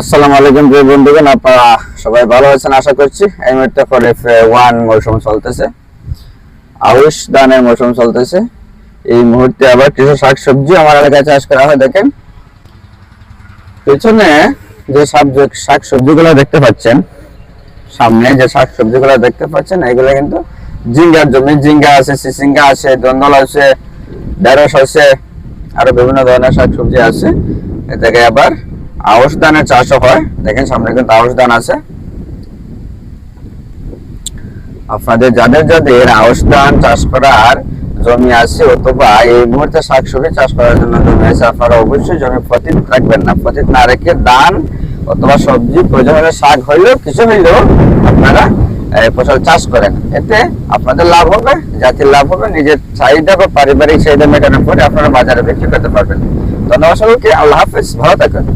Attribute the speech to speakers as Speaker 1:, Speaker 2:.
Speaker 1: আসসালামু আলাইকুম প্রিয় বন্ধুগণ, আপনারা সবাই ভালো আছেন আশা করছি। এই মুহূর্তে খরিফ 1 মৌসুম চলতেছে, আউশ ধানের মৌসুম চলতেছে। এই মুহূর্তে আবার কিছু শাকসবজি আমার এলাকায় চাষ করা হয়। দেখেন পিছনে যে শাকসবজিগুলো দেখতে পাচ্ছেন, সামনে যে শাকসবজিগুলো দেখতে পাচ্ছেন, এগুলো কিন্তু ঝিঙ্গার জমি। ঝিঙ্গা আছে, চিচিঙ্গা আছে, দন্দল আছে, ঢেঁড়স আছে, আরো বিভিন্ন ধরনের শাকসবজি আছে। এ থেকে আবার আউশ ধানের চাষও হয়। দেখেন সামনে কিন্তু আউশ ধান আছে। আপনাদের যাদের আউশ ধান চাষ করার জমি আছে অথবা এই মুহূর্তে শাকসবজি চাষ করার জন্য জমি আছে, আপনারা অবশ্যই জমি পতিত রাখবেন না। পতিত না রেখে ধান অথবা সবজি প্রয়োজন হলে শাক হইলেও কিছু হইলেও আপনারা ফসল চাষ করেন। এতে আপনাদের লাভ হবে, জাতির লাভ হবে, নিজের চাহিদা বা পারিবারিক চাহিদা মেটানোর পরে আপনারা বাজারে বিক্রি করতে পারবেন। ধন্যবাদ সকলকে। আল্লাহ হাফেজ, ভালো থাকুন।